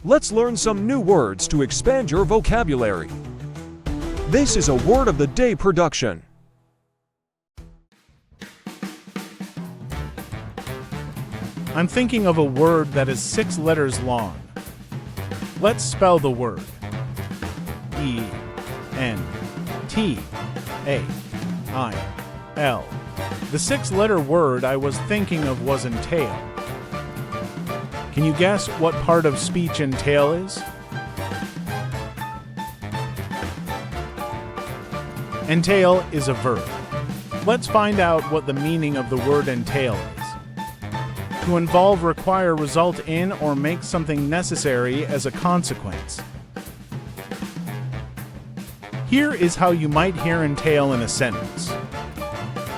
Let's learn some new words to expand your vocabulary. This is a Word of the Day production. I'm thinking of a word that is 6 letters long. Let's spell the word. E-N-T-A-I-L. The 6-letter word I was thinking of was entail. Can you guess what part of speech entail is? Entail is a verb. Let's find out what the meaning of the word entail is. To involve, require, result in, or make something necessary as a consequence. Here is how you might hear entail in a sentence.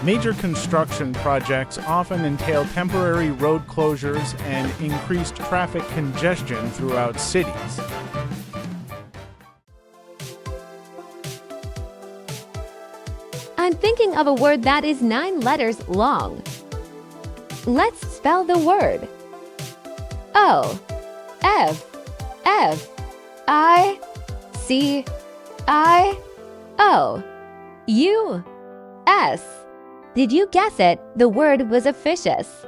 Major construction projects often entail temporary road closures and increased traffic congestion throughout cities. I'm thinking of a word that is 9 letters long. Let's spell the word. O-F-F-I-C-I-O-U-S. Did you guess it? The word was officious.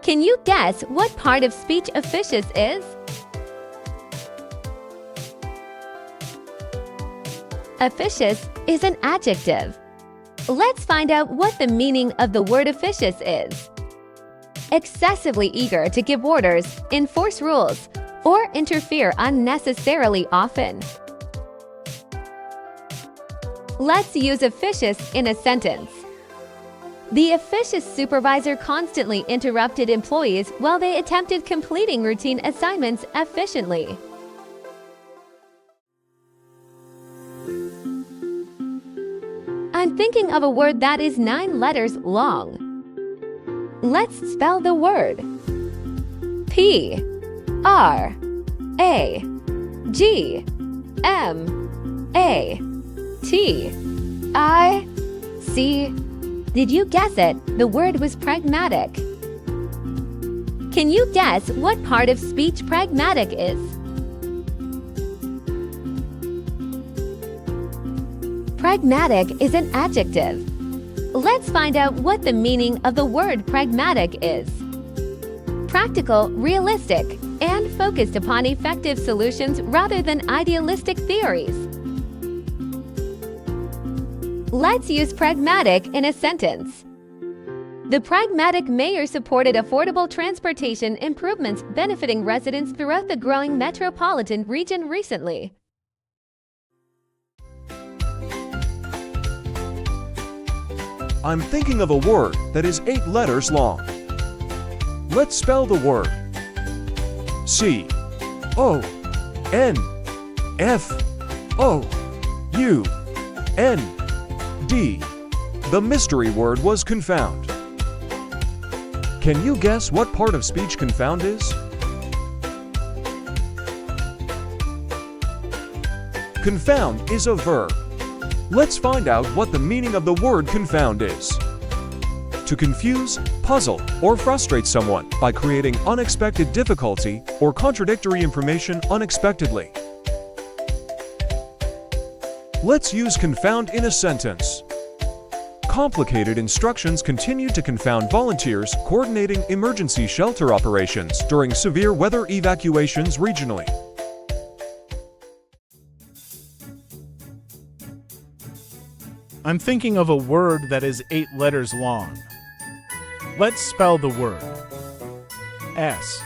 Can you guess what part of speech officious is? Officious is an adjective. Let's find out what the meaning of the word officious is. Excessively eager to give orders, enforce rules, or interfere unnecessarily often. Let's use officious in a sentence. The officious supervisor constantly interrupted employees while they attempted completing routine assignments efficiently. I'm thinking of a word that is 9 letters long. Let's spell the word. P-R-A-G-M-A-T-I-C. Did you guess it? The word was pragmatic. Can you guess what part of speech pragmatic is? Pragmatic is an adjective. Let's find out what the meaning of the word pragmatic is. Practical, realistic, and focused upon effective solutions rather than idealistic theories. Let's use pragmatic in a sentence. The pragmatic mayor supported affordable transportation improvements benefiting residents throughout the growing metropolitan region recently. I'm thinking of a word that is 8 letters long. Let's spell the word. C-O-N-F-O-U-N-D. The mystery word was confound. Can you guess what part of speech confound is? Confound is a verb. Let's find out what the meaning of the word confound is. To confuse, puzzle, or frustrate someone by creating unexpected difficulty or contradictory information unexpectedly. Let's use confound in a sentence. Complicated instructions continue to confound volunteers coordinating emergency shelter operations during severe weather evacuations regionally. I'm thinking of a word that is 8 letters long. Let's spell the word. S-T-A-G-N-A-T-E.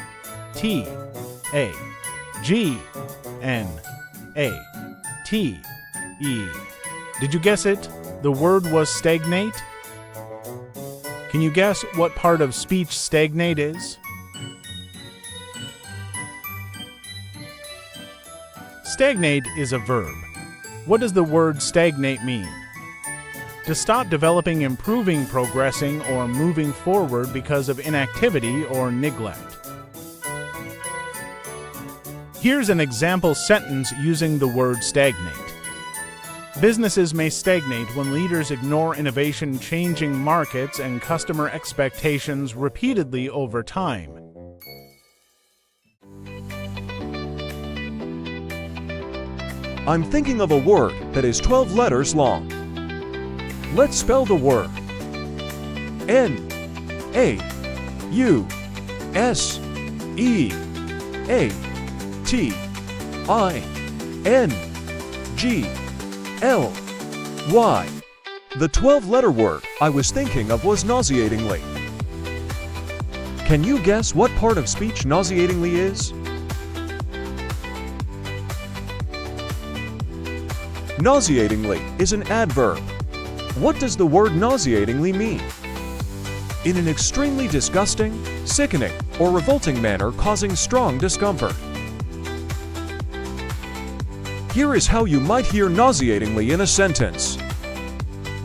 Did you guess it? The word was stagnate. Can you guess what part of speech stagnate is? Stagnate is a verb. What does the word stagnate mean? To stop developing, improving, progressing, or moving forward because of inactivity or neglect. Here's an example sentence using the word stagnate. Businesses may stagnate when leaders ignore innovation, changing markets, and customer expectations repeatedly over time. I'm thinking of a word that is 12 letters long. Let's spell the word. NAUSEATINGLY. The 12-letter word I was thinking of was nauseatingly. Can you guess what part of speech nauseatingly is? Nauseatingly is an adverb. What does the word nauseatingly mean? In an extremely disgusting, sickening, or revolting manner causing strong discomfort. Here is how you might hear nauseatingly in a sentence.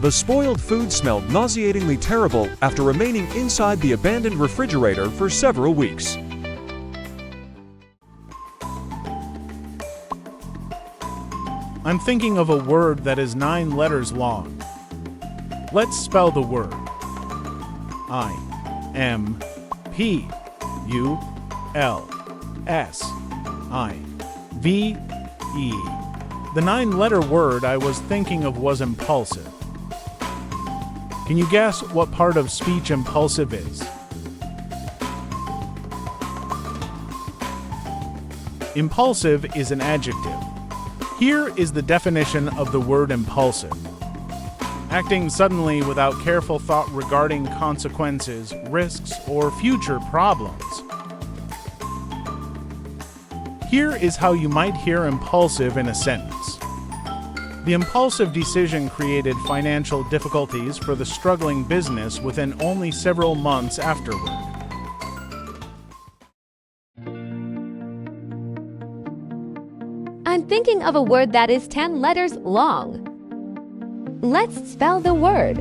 The spoiled food smelled nauseatingly terrible after remaining inside the abandoned refrigerator for several weeks. I'm thinking of a word that is 9 letters long. Let's spell the word. IMPULSIVE. The 9-letter word I was thinking of was impulsive. Can you guess what part of speech impulsive is? Impulsive is an adjective. Here is the definition of the word impulsive. Acting suddenly without careful thought regarding consequences, risks, or future problems. Here is how you might hear impulsive in a sentence. The impulsive decision created financial difficulties for the struggling business within only several months afterward. I'm thinking of a word that is 10 letters long. Let's spell the word.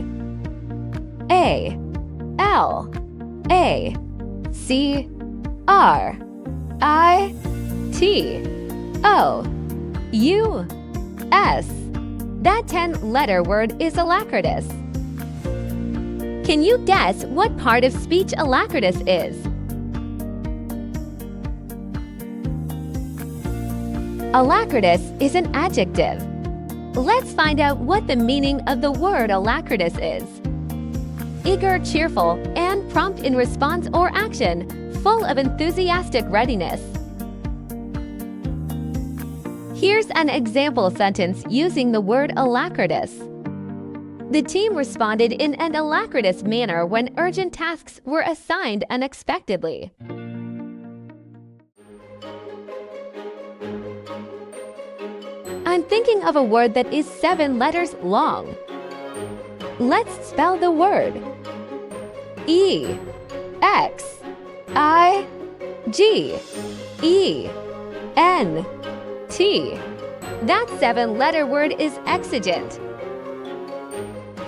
ALACRITOUS. That 10-letter word is alacritus. Can you guess what part of speech alacritus is? Alacritus is an adjective. Let's find out what the meaning of the word alacritus is. Eager, cheerful, and prompt in response or action, full of enthusiastic readiness. Here's an example sentence using the word alacritus. The team responded in an alacritus manner when urgent tasks were assigned unexpectedly. I'm thinking of a word that is 7 letters long. Let's spell the word. EXIGENT. That 7-letter word is exigent.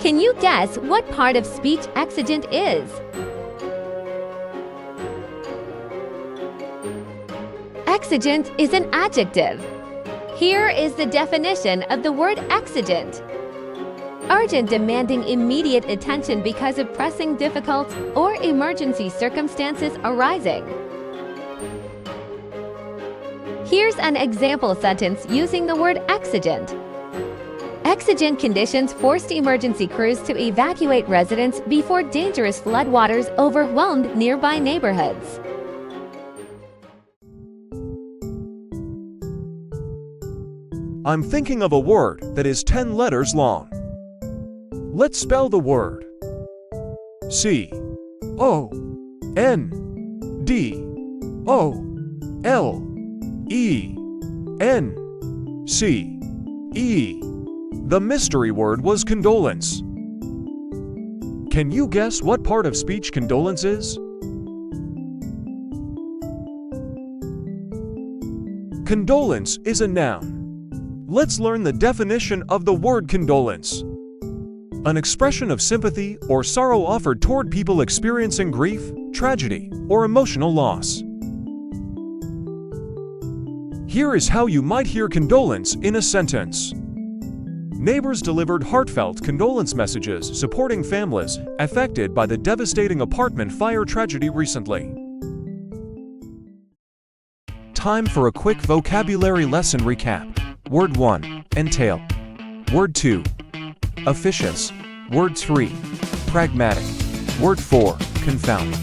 Can you guess what part of speech exigent is? Exigent is an adjective. Here is the definition of the word exigent. Urgent, demanding immediate attention because of pressing, difficult, or emergency circumstances arising. Here's an example sentence using the word exigent. Exigent conditions forced emergency crews to evacuate residents before dangerous floodwaters overwhelmed nearby neighborhoods. I'm thinking of a word that is 10 letters long. Let's spell the word. CONDOLENCE. The mystery word was condolence. Can you guess what part of speech condolence is? Condolence is a noun. Let's learn the definition of the word condolence. An expression of sympathy or sorrow offered toward people experiencing grief, tragedy, or emotional loss. Here is how you might hear condolence in a sentence. Neighbors delivered heartfelt condolence messages supporting families affected by the devastating apartment fire tragedy recently. Time for a quick vocabulary lesson recap. Word 1, entail. Word 2, officious. Word 3, pragmatic. Word 4, confound.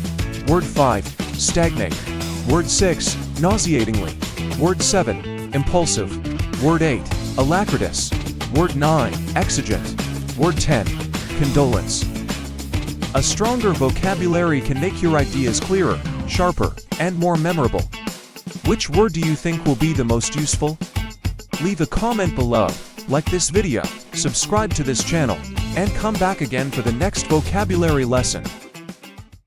Word 5, stagnate. Word 6, nauseatingly. Word 7, impulsive. Word 8, alacritus. Word 9, exigent. Word 10, condolence. A stronger vocabulary can make your ideas clearer, sharper, and more memorable. Which word do you think will be the most useful? Leave a comment below, like this video, subscribe to this channel, and come back again for the next vocabulary lesson.